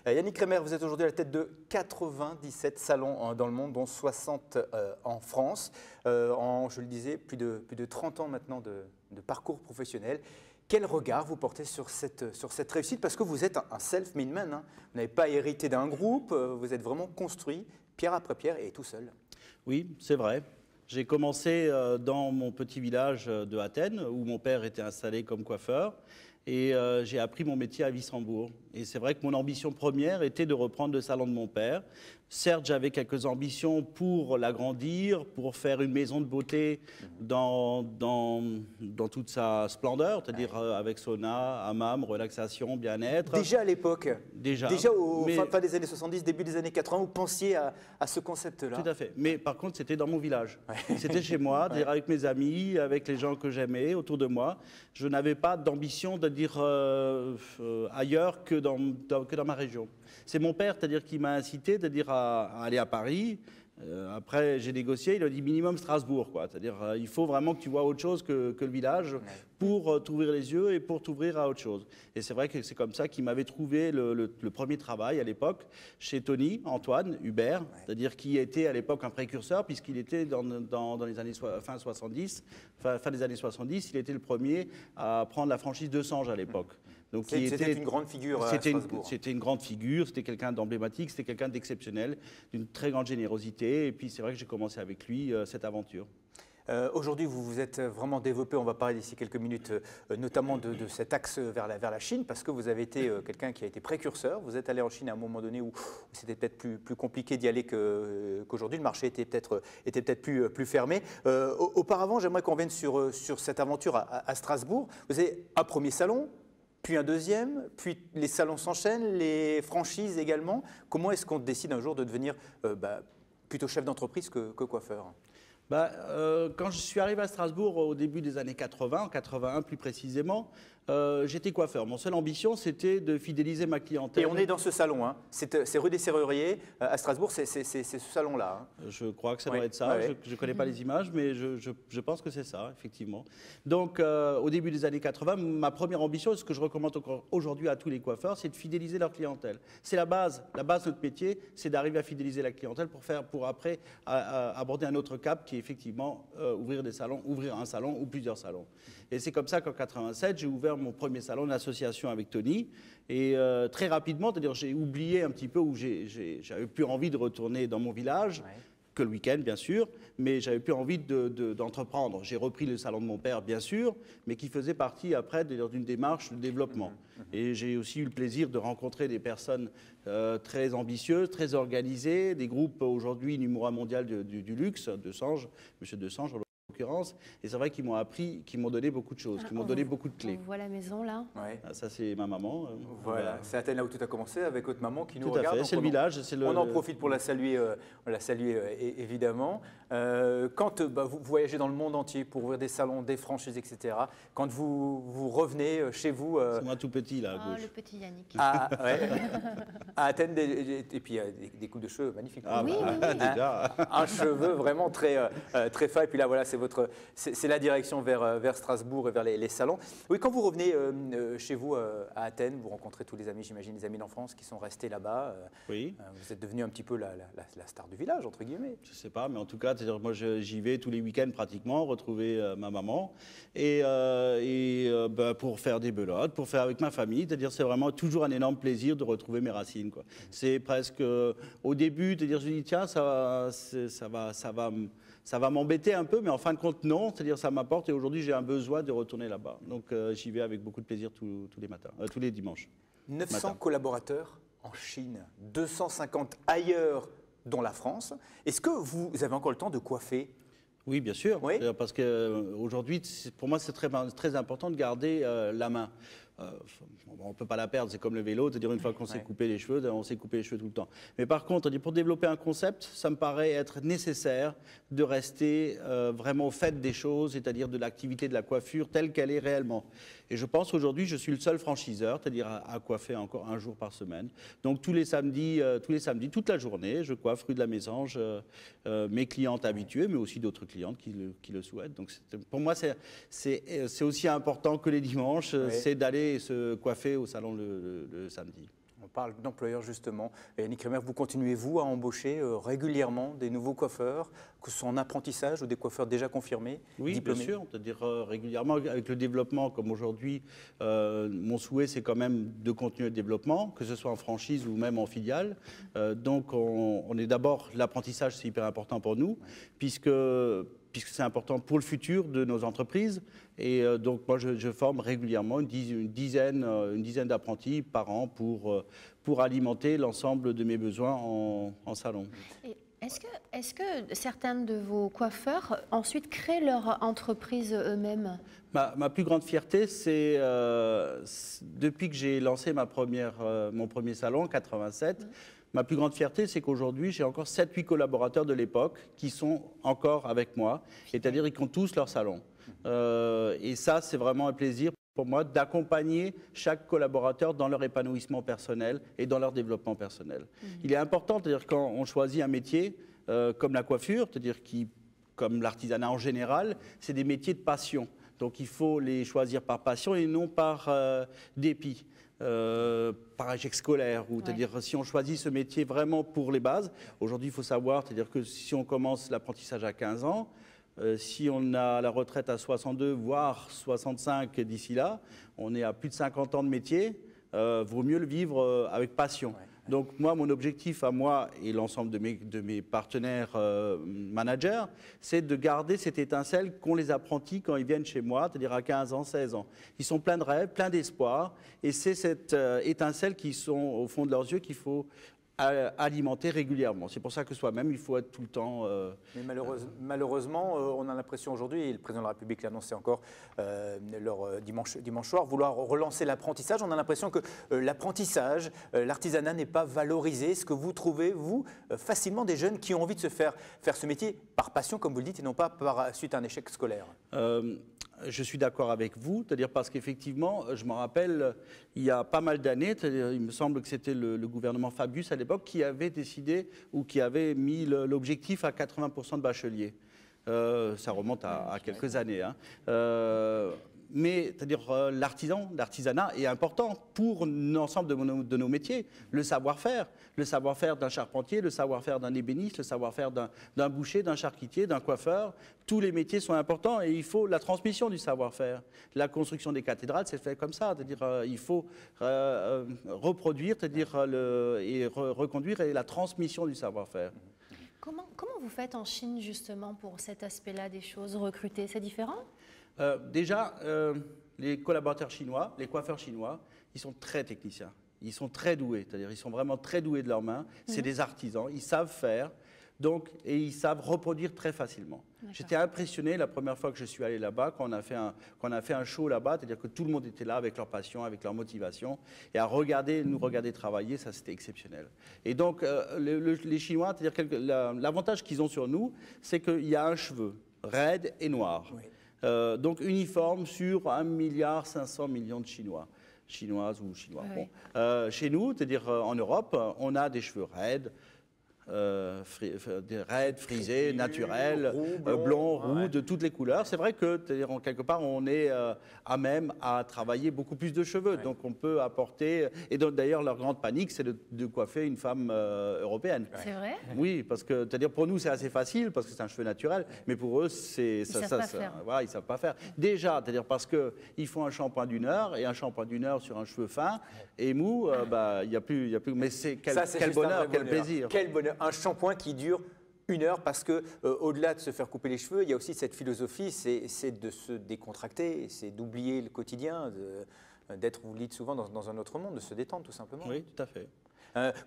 Yannick Reimer, vous êtes aujourd'hui à la tête de 97 salons dans le monde, dont 60 en France. Je le disais, plus de 30 ans maintenant de parcours professionnel. Quel regard vous portez sur cette réussite? Parce que vous êtes un self-made man, hein. Vous n'avez pas hérité d'un groupe, vous êtes vraiment construit pierre après pierre et tout seul. Oui, c'est vrai. J'ai commencé dans mon petit village de Athènes, où mon père était installé comme coiffeur. Et j'ai appris mon métier à Wissembourg. Et c'est vrai que mon ambition première était de reprendre le salon de mon père. Certes, j'avais quelques ambitions pour l'agrandir, pour faire une maison de beauté dans toute sa splendeur, c'est-à-dire avec sauna, hammam, relaxation, bien-être. Déjà à l'époque, déjà au fin des années 70, début des années 80, vous pensiez à ce concept-là? Tout à fait. Mais par contre, c'était dans mon village. Ouais. C'était chez moi, avec mes amis, avec les gens que j'aimais autour de moi. Je n'avais pas d'ambition de dire ailleurs que dans ma région. C'est mon père, c'est-à-dire qui m'a incité de dire à aller à Paris. Après, j'ai négocié, il a dit minimum Strasbourg, quoi. C'est-à-dire il faut vraiment que tu vois autre chose que le village pour t'ouvrir les yeux et pour t'ouvrir à autre chose. Et c'est vrai que c'est comme ça qu'il m'avait trouvé le premier travail à l'époque chez Tony, Antoine Hubert, c'est-à-dire qui était à l'époque un précurseur puisqu'il était dans les années fin des années 70, il était le premier à prendre la franchise de Sange à l'époque. C'était une grande figure à Strasbourg. C'était une grande figure, c'était quelqu'un d'emblématique, c'était quelqu'un d'exceptionnel, d'une très grande générosité. Et puis c'est vrai que j'ai commencé avec lui cette aventure. Aujourd'hui, vous vous êtes vraiment développé, on va parler d'ici quelques minutes, notamment de cet axe vers la Chine, parce que vous avez été quelqu'un qui a été précurseur. Vous êtes allé en Chine à un moment donné où c'était peut-être plus compliqué d'y aller qu'aujourd'hui. Le marché était peut-être plus fermé. Auparavant, j'aimerais qu'on revienne sur cette aventure à Strasbourg. Vous avez un premier salon, puis un deuxième, puis les salons s'enchaînent, les franchises également. Comment est-ce qu'on décide un jour de devenir plutôt chef d'entreprise que coiffeur? Quand je suis arrivé à Strasbourg au début des années 80, en 81 plus précisément, j'étais coiffeur. Mon seule ambition, c'était de fidéliser ma clientèle. Et on est dans ce salon, hein. C'est rue des Serruriers, à Strasbourg, c'est ce salon-là. Hein. Je crois que ça doit être ça. Ouais. Je ne connais pas les images, mais je pense que c'est ça, effectivement. Donc, au début des années 80, ma première ambition, ce que je recommande encore aujourd'hui à tous les coiffeurs, c'est de fidéliser leur clientèle. C'est la base. La base de notre métier, c'est d'arriver à fidéliser la clientèle pour après aborder un autre cap qui est effectivement ouvrir un salon ou plusieurs salons. Et c'est comme ça qu'en 87, j'ai ouvert mon premier salon d'association avec Tony. Et très rapidement, c'est-à-dire j'ai oublié un petit peu où j'avais plus envie de retourner dans mon village, que le week-end bien sûr, mais j'avais plus envie d'entreprendre. J'ai repris le salon de mon père bien sûr, mais qui faisait partie après d'une démarche de développement. Et j'ai aussi eu le plaisir de rencontrer des personnes très ambitieuses, très organisées, des groupes aujourd'hui numéro 1 mondial du luxe, de Sange, monsieur de Sange en l'occurrence, et c'est vrai qu'ils m'ont appris, qu'ils m'ont donné beaucoup de choses, qu'ils m'ont donné beaucoup de clés. On voit la maison là. Ça c'est ma maman. Voilà, c'est Athènes là où tout a commencé avec votre maman qui nous regarde. Tout à fait, c'est le village. On en profite pour la saluer, évidemment. Quand vous voyagez dans le monde entier pour ouvrir des salons, des franchises, etc., quand vous revenez chez vous... C'est moi tout petit là, à gauche. Le petit Yannick. À Athènes, et puis des coupes de cheveux magnifiques. Oui. Un cheveu vraiment très fin, et puis là voilà, c'est la direction vers Strasbourg et vers les salons. Oui, quand vous revenez chez vous à Athènes, vous rencontrez tous les amis, j'imagine les amis d'enfance qui sont restés là-bas. Oui. Vous êtes devenu un petit peu la star du village, entre guillemets. Je sais pas, mais en tout cas, moi j'y vais tous les week-ends pratiquement, retrouver ma maman, et pour faire des belotes, pour faire avec ma famille, c'est-à-dire c'est vraiment toujours un énorme plaisir de retrouver mes racines, quoi. C'est presque au début, c'est-à-dire je dis tiens ça va m'embêter un peu, mais en fin de compte, non. C'est-à-dire, ça m'apporte et aujourd'hui, j'ai un besoin de retourner là-bas. Donc, j'y vais avec beaucoup de plaisir tous les matins, tous les dimanches. 900 collaborateurs en Chine, 250 ailleurs, dont la France. Est-ce que vous avez encore le temps de coiffer? Oui, bien sûr. Oui. Parce qu'aujourd'hui, pour moi, c'est très important de garder la main. On ne peut pas la perdre, c'est comme le vélo, c'est-à-dire une fois qu'on s'est coupé les cheveux, on s'est coupé les cheveux tout le temps. Mais par contre, pour développer un concept, ça me paraît être nécessaire de rester vraiment au fait des choses, c'est-à-dire de l'activité de la coiffure telle qu'elle est réellement. Et je pense aujourd'hui, je suis le seul franchiseur, c'est-à-dire à coiffer encore un jour par semaine. Donc tous les samedis, toute la journée, je coiffe rue de la Mésange mes clientes habituées, mais aussi d'autres clientes qui le souhaitent. Donc pour moi, c'est aussi important que les dimanches, c'est d'aller se coiffer au salon le samedi. parle d'employeurs justement. Et Yannick Reimer, vous continuez-vous à embaucher régulièrement des nouveaux coiffeurs, que ce soit en apprentissage ou des coiffeurs déjà confirmés, oui, diplômés? bien sûr, c'est-à-dire régulièrement avec le développement, comme aujourd'hui, mon souhait c'est quand même de continuer le développement, que ce soit en franchise ou même en filiale. Donc on est d'abord, l'apprentissage c'est hyper important pour nous, puisque c'est important pour le futur de nos entreprises. Et donc moi je forme régulièrement une dizaine d'apprentis par an pour alimenter l'ensemble de mes besoins en salon. Et est-ce que certains de vos coiffeurs ensuite créent leur entreprise eux-mêmes? Ma plus grande fierté, c'est depuis que j'ai lancé mon premier salon en 87, ma plus grande fierté, c'est qu'aujourd'hui, j'ai encore 7-8 collaborateurs de l'époque qui sont encore avec moi, c'est-à-dire qu'ils ont tous leur salon. Et ça, c'est vraiment un plaisir pour moi d'accompagner chaque collaborateur dans leur épanouissement personnel et dans leur développement personnel. Il est important, c'est-à-dire quand on choisit un métier comme la coiffure, c'est-à-dire comme l'artisanat en général, c'est des métiers de passion. Donc il faut les choisir par passion et non par dépit. Par échec scolaire, ou c'est-à-dire si on choisit ce métier vraiment pour les bases, aujourd'hui il faut savoir, c'est-à-dire que si on commence l'apprentissage à 15 ans, si on a la retraite à 62, voire 65 d'ici là, on est à plus de 50 ans de métier, vaut mieux le vivre avec passion. Ouais. Donc moi, mon objectif à moi et l'ensemble de mes partenaires managers, c'est de garder cette étincelle qu'ont les apprentis quand ils viennent chez moi, c'est-à-dire à 15 ans, 16 ans. Ils sont pleins de rêves, pleins d'espoir, et c'est cette étincelle qui sont au fond de leurs yeux qu'il faut alimenter régulièrement. C'est pour ça que soi-même, il faut être tout le temps... Mais malheureusement, on a l'impression aujourd'hui, et le président de la République l'a annoncé encore dimanche soir, vouloir relancer l'apprentissage. On a l'impression que l'apprentissage, l'artisanat n'est pas valorisé. Est-ce que vous trouvez, vous, facilement des jeunes qui ont envie de faire ce métier par passion, comme vous le dites, et non pas suite à un échec scolaire? Je suis d'accord avec vous, c'est-à-dire parce qu'effectivement, je me rappelle, il y a pas mal d'années, il me semble que c'était le gouvernement Fabius à l'époque qui avait décidé ou qui avait mis l'objectif à 80% de bacheliers. Ça remonte à quelques années. Hein. Mais c'est-à-dire l'artisanat est important pour l'ensemble de nos métiers. Le savoir-faire d'un charpentier, le savoir-faire d'un ébéniste, le savoir-faire d'un boucher, d'un charcutier, d'un coiffeur. Tous les métiers sont importants et il faut la transmission du savoir-faire. La construction des cathédrales, c'est fait comme ça. C'est-à-dire il faut reproduire, c'est-à-dire reconduire et la transmission du savoir-faire. Comment vous faites en Chine justement pour cet aspect-là des choses, recruter? C'est différent? Déjà, les collaborateurs chinois, les coiffeurs chinois, ils sont très techniciens. Ils sont très doués, c'est-à-dire ils sont vraiment très doués de leurs mains. C'est des artisans, ils savent faire, et ils savent reproduire très facilement. J'étais impressionné la première fois que je suis allé là-bas, quand on a fait un show là-bas, c'est-à-dire que tout le monde était là avec leur passion, avec leur motivation, et à nous regarder travailler, ça c'était exceptionnel. Et donc les Chinois, c'est-à-dire l'avantage qu'ils ont sur nous, c'est qu'il y a un cheveu raide et noir. Oui. Donc uniforme sur 1,5 milliard de Chinois, Chinoises ou Chinois. Oui. Bon. Chez nous, c'est-à-dire en Europe, on a des cheveux raides, frisés, naturels, blonds, roux, de toutes les couleurs. C'est vrai que quelque part, on est à même à travailler beaucoup plus de cheveux. Ouais. Donc on peut apporter... Et d'ailleurs, leur grande panique, c'est de coiffer une femme européenne. C'est vrai? Oui, parce que pour nous, c'est assez facile, parce que c'est un cheveu naturel, mais pour eux, ils ne savent pas faire. Déjà, c'est-à-dire parce qu'ils font un shampoing d'1 heure, et un shampoing d'1 heure sur un cheveu fin et mou, il n'y a plus... Mais quel bonheur, quel plaisir. Quel bonheur. Un shampoing qui dure 1 heure parce que au-delà de se faire couper les cheveux, il y a aussi cette philosophie, c'est de se décontracter, c'est d'oublier le quotidien, d'être, vous le dites souvent, dans un autre monde, de se détendre tout simplement. Oui, tout à fait.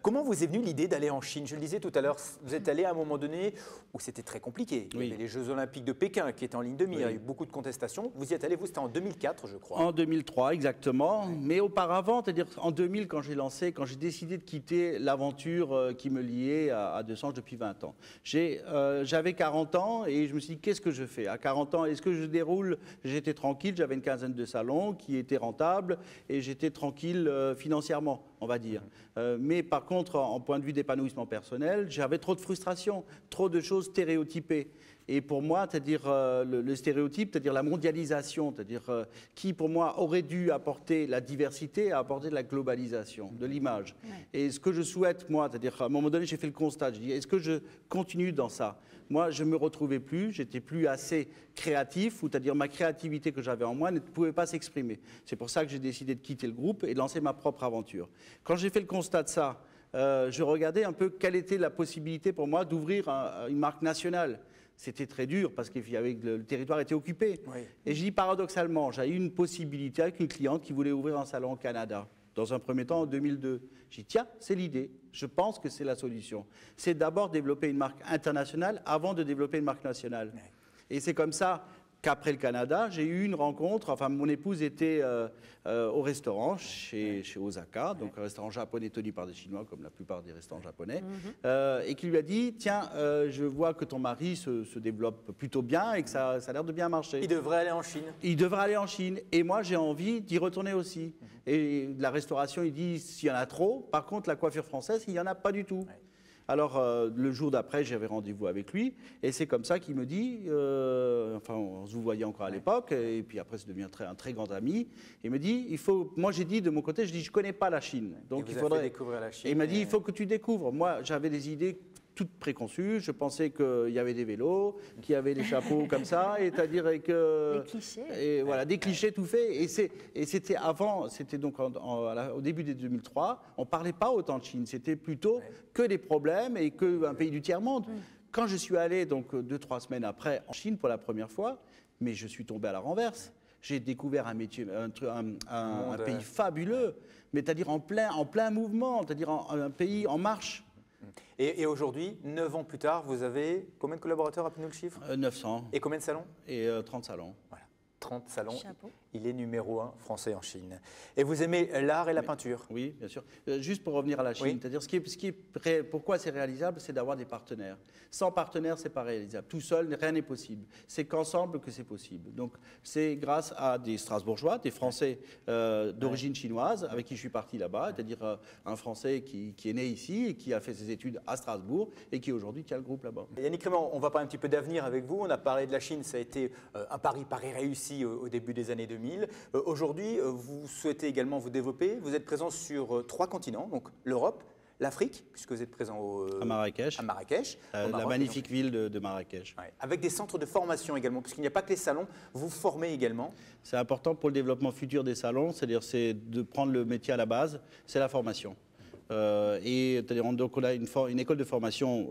Comment vous est venue l'idée d'aller en Chine? Je le disais tout à l'heure, vous êtes allé à un moment donné où c'était très compliqué. Il y avait les Jeux Olympiques de Pékin qui étaient en ligne de mire, il y a eu beaucoup de contestations. Vous y êtes allé, vous, c'était en 2004, je crois. En 2003, exactement. Oui. Mais auparavant, c'est-à-dire en 2000, quand j'ai décidé de quitter l'aventure qui me liait à Desange depuis 20 ans. J'avais 40 ans et je me suis dit, qu'est-ce que je fais? À 40 ans, est-ce que je déroule? J'étais tranquille, j'avais une quinzaine de salons qui étaient rentables et j'étais tranquille financièrement, on va dire. Mais par contre, en point de vue d'épanouissement personnel, j'avais trop de frustration, trop de choses stéréotypées. Et pour moi, c'est-à-dire le stéréotype, c'est-à-dire la mondialisation, c'est-à-dire qui pour moi aurait dû apporter la diversité, a apporté de la globalisation, de l'image. Ouais. Et ce que je souhaite, moi, c'est-à-dire à un moment donné, j'ai fait le constat, je dis, est-ce que je continue dans ça? Moi, je ne me retrouvais plus, j'étais plus assez créatif, ou c'est-à-dire ma créativité que j'avais en moi ne pouvait pas s'exprimer. C'est pour ça que j'ai décidé de quitter le groupe et de lancer ma propre aventure. Quand j'ai fait le constat de ça, je regardais un peu quelle était la possibilité pour moi d'ouvrir une marque nationale. C'était très dur parce que le territoire était occupé. Oui. Et je dis paradoxalement, j'ai eu une possibilité avec une cliente qui voulait ouvrir un salon au Canada. Dans un premier temps, en 2002. J'ai dit, tiens, c'est l'idée. Je pense que c'est la solution. C'est d'abord développer une marque internationale avant de développer une marque nationale. Oui. Et c'est comme ça qu'après le Canada, j'ai eu une rencontre. Enfin, mon épouse était au restaurant chez Osaka, donc un restaurant japonais tenu par des Chinois, comme la plupart des restaurants japonais, et qui lui a dit, tiens, je vois que ton mari se développe plutôt bien et que ça a l'air de bien marcher. Il devrait aller en Chine. Il devrait aller en Chine. Et moi, j'ai envie d'y retourner aussi. Et de la restauration, il dit, s'il y en a trop, par contre, la coiffure française, il n'y en a pas du tout. Ouais. Alors, le jour d'après, j'avais rendez-vous avec lui, et c'est comme ça qu'il me dit, enfin, on se voyait encore à l'époque, et puis après, c'est devenu un très grand ami, il me dit, moi j'ai dit de mon côté, je ne connais pas la Chine, donc il faudrait découvrir la Chine. Et il m'a dit, il faut que tu découvres. Moi, j'avais des idées toutes préconçues, je pensais qu'il y avait des vélos, qu'il y avait des chapeaux comme ça, c'est-à-dire que... Des clichés. Et voilà, des clichés tout faits. Et c'était avant, c'était donc au début des 2003, on ne parlait pas autant de Chine, c'était plutôt que des problèmes et qu'un pays du tiers-monde. Quand je suis allé, donc 2-3 semaines après, en Chine pour la première fois, mais je suis tombé à la renverse. J'ai découvert un métier, un pays fabuleux, mais c'est-à-dire en plein mouvement, c'est-à-dire un pays en marche. Et aujourd'hui, 9 ans plus tard, vous avez combien de collaborateurs, rappelez-nous le chiffre? 900. Et combien de salons? Et 30 salons. Voilà, 30 salons. Chapeau. Il est numéro 1 français en Chine. Et vous aimez l'art et la peinture? Oui, bien sûr. Juste pour revenir à la Chine, oui. C'est-à-dire pourquoi c'est réalisable, c'est d'avoir des partenaires. Sans partenaires, c'est pas réalisable. Tout seul, rien n'est possible. C'est qu'ensemble que c'est possible. Donc, c'est grâce à des Strasbourgeois, des Français d'origine chinoise, avec qui je suis parti là-bas, c'est-à-dire un Français qui est né ici et qui a fait ses études à Strasbourg et qui aujourd'hui tient le groupe là-bas. Yannick Rément, on va parler un petit peu d'avenir avec vous. On a parlé de la Chine, ça a été un pari réussi au début des années 2000. Aujourd'hui, vous souhaitez également vous développer. Vous êtes présent sur 3 continents, donc l'Europe, l'Afrique, puisque vous êtes présent à Marrakech, Maroc, magnifique ville de Marrakech. Ouais, avec des centres de formation également, puisqu'il n'y a pas que les salons, vous formez également. C'est important pour le développement futur des salons, c'est-à-dire c'est de prendre le métier à la base, c'est la formation. Donc on a une école de formation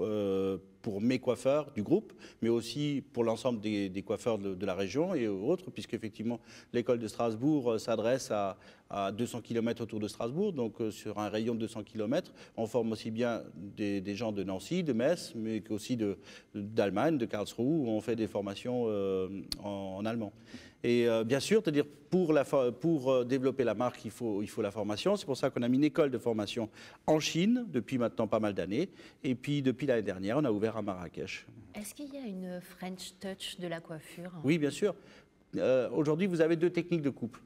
pour mes coiffeurs du groupe, mais aussi pour l'ensemble des coiffeurs de la région et autres, puisque effectivement l'école de Strasbourg s'adresse à 200 km autour de Strasbourg, donc sur un rayon de 200 km, on forme aussi bien des gens de Nancy, de Metz, mais aussi d'Allemagne, de Karlsruhe, où on fait des formations en allemand. Et bien sûr, c'est-à-dire pour développer la marque, il faut la formation. C'est pour ça qu'on a mis une école de formation en Chine depuis maintenant pas mal d'années. Et puis depuis l'année dernière, on a ouvert à Marrakech. Est-ce qu'il y a une French touch de la coiffure? Oui, bien sûr. Aujourd'hui, vous avez 2 techniques de coupe,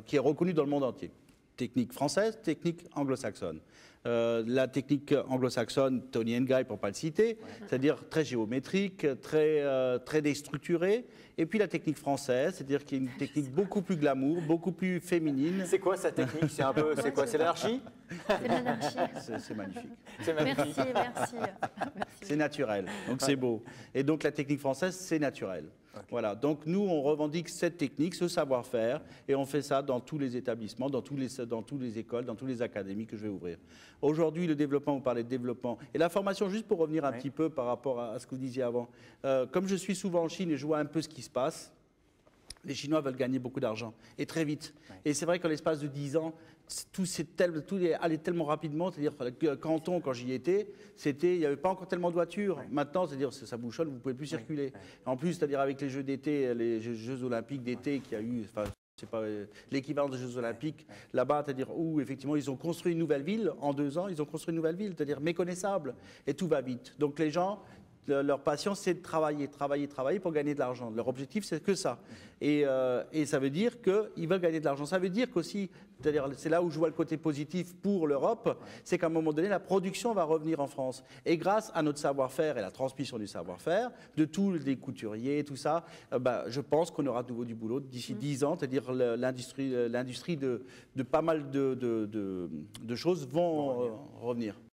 qui est reconnue dans le monde entier. Technique française, technique anglo-saxonne. La technique anglo-saxonne, Tony & Guy pour ne pas le citer, c'est-à-dire très géométrique, très déstructurée. Et puis la technique française, c'est-à-dire qui est une technique beaucoup plus glamour, beaucoup plus féminine. C'est quoi sa technique? C'est quoi? C'est l'anarchie? C'est l'anarchie. C'est magnifique. C'est magnifique. Merci. C'est naturel, donc c'est beau. Et donc la technique française, c'est naturel. Okay. Voilà, donc nous, on revendique cette technique, ce savoir-faire, et on fait ça dans tous les établissements, dans toutes les écoles, dans toutes les académies que je vais ouvrir. Aujourd'hui, le développement, vous parlez de développement. Et la formation, juste pour revenir un petit peu par rapport à ce que vous disiez avant, comme je suis souvent en Chine et je vois un peu ce qui se passe, les Chinois veulent gagner beaucoup d'argent, et très vite. Et c'est vrai qu'en l'espace de 10 ans, tout allait tellement rapidement, c'est-à-dire que Canton, quand j'y étais, il n'y avait pas encore tellement de voitures. Maintenant, c'est-à-dire ça bouchonne, vous ne pouvez plus circuler. En plus, c'est-à-dire avec les Jeux d'été, les Jeux olympiques d'été qu'il y a eu, c'est pas l'équivalent des Jeux olympiques là-bas, c'est-à-dire où effectivement ils ont construit une nouvelle ville, en 2 ans, ils ont construit une nouvelle ville, c'est-à-dire méconnaissable, et tout va vite. Donc les gens, Leur passion, c'est de travailler pour gagner de l'argent. Leur objectif, c'est que ça. Et ça veut dire qu'ils veulent gagner de l'argent. Ça veut dire qu'aussi, c'est là où je vois le côté positif pour l'Europe, c'est qu'à un moment donné, la production va revenir en France. Et grâce à notre savoir-faire et la transmission du savoir-faire, de tous les couturiers, tout ça, je pense qu'on aura de nouveau du boulot d'ici 10 ans, c'est-à-dire l'industrie de pas mal de choses vont revenir.